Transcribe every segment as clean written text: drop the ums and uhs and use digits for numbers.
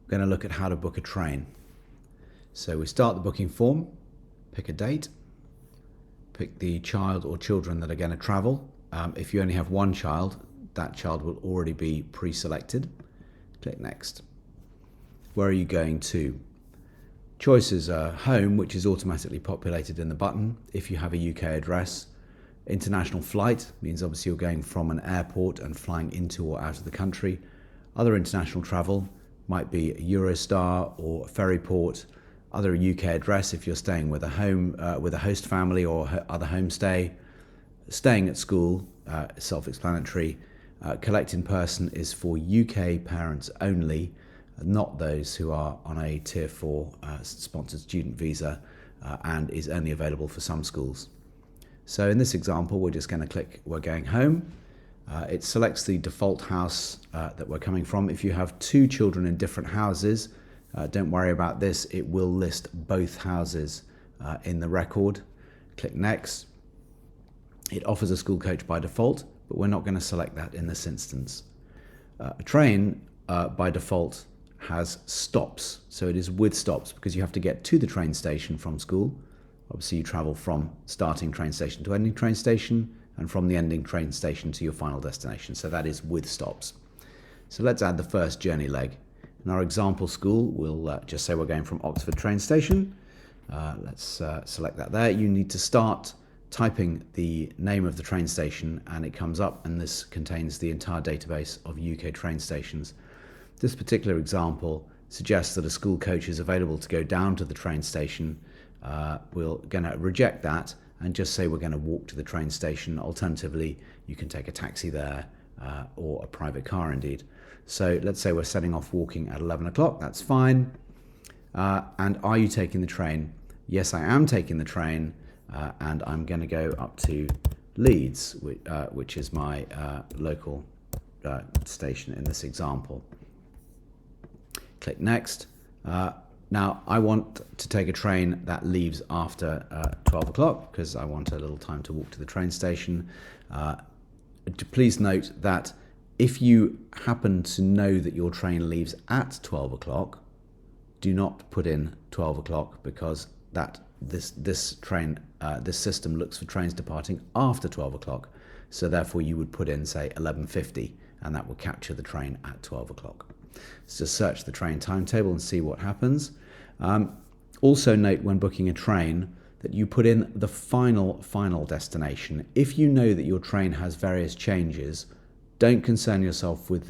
going to look at how to book a train. So we start the booking form, pick a date, pick the child or children that are going to travel. If you only have one child, that child will already be pre-selected. Click next. Where are you going to? Choices are home, which is automatically populated in the button if you have a UK address. International flight means obviously you're going from an airport and flying into or out of the country. Other international travel might be Eurostar or Ferryport. Other UK address if you're staying with a home with a host family or other homestay. Staying at school, self-explanatory. Collect in person is for UK parents only, not those who are on a Tier 4 sponsored student visa and is only available for some schools. So in this example, we're just going to click we're going home. It selects the default house that we're coming from. If you have two children in different houses, don't worry about this. It will list both houses in the record. Click next. It offers a school coach by default, but we're not going to select that in this instance. A train by default has stops, so it is with stops because you have to get to the train station from school. Obviously you travel from starting train station to ending train station and from the ending train station to your final destination, so that is with stops. So let's add the first journey leg. In our example school, we'll just say we're going from Oxford train station. Let's select that there. You need to start typing the name of the train station and it comes up, and this contains the entire database of UK train stations. This particular example suggests that a school coach is available to go down to the train station. We're going to reject that and just say we're going to walk to the train station. Alternatively, you can take a taxi there or a private car indeed. So let's say we're setting off walking at 11 o'clock, that's fine. And are you taking the train? Yes, I am taking the train, and I'm going to go up to Leeds, which is my local station in this example. Click next. Now I want to take a train that leaves after 12 o'clock because I want a little time to walk to the train station. Please note that if you happen to know that your train leaves at 12 o'clock, do not put in 12 o'clock because this system looks for trains departing after 12 o'clock. So therefore you would put in, say, 11:50, and that will capture the train at 12 o'clock. So search the train timetable and see what happens. Also note when booking a train that you put in the final destination. If you know that your train has various changes, don't concern yourself with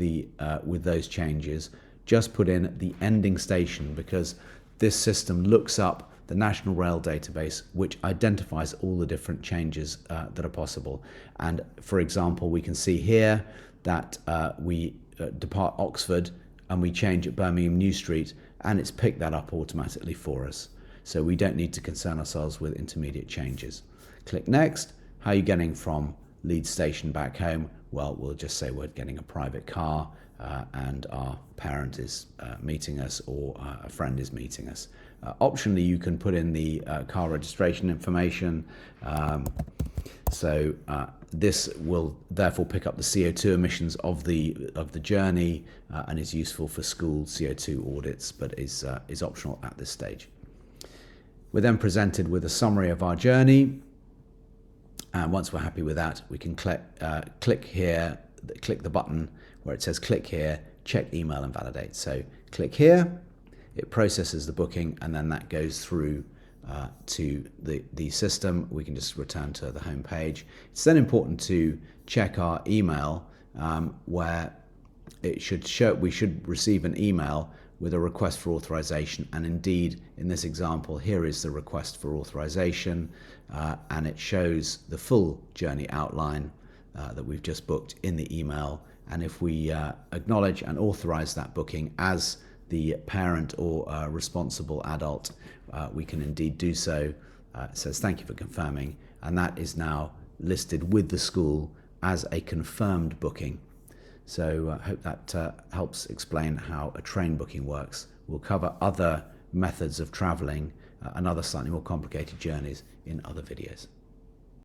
those changes. Just put in the ending station because this system looks up the National Rail database, which identifies all the different changes that are possible. And for example, we can see here that we depart Oxford and we change at Birmingham New Street, and it's picked that up automatically for us. So we don't need to concern ourselves with intermediate changes. Click next. How are you getting from Leeds station back home? Well, we'll just say we're getting a private car and our parent is meeting us or a friend is meeting us. Optionally, you can put in the car registration information. This will therefore pick up the CO2 emissions of the journey and is useful for school CO2 audits, but is optional at this stage. We're then presented with a summary of our journey, and once we're happy with that, we can click here, click the button where it says click here, check email and validate. So click here, it processes the booking, and then that goes through to the system. We can just return to the home page. It's then important to check our email where it should show we should receive an email with a request for authorization, and indeed in this example here is the request for authorization, and it shows the full journey outline that we've just booked in the email. And if we acknowledge and authorize that booking as the parent or responsible adult, we can indeed do so. It says thank you for confirming, and that is now listed with the school as a confirmed booking. So I hope that helps explain how a train booking works. We'll cover other methods of travelling and other slightly more complicated journeys in other videos.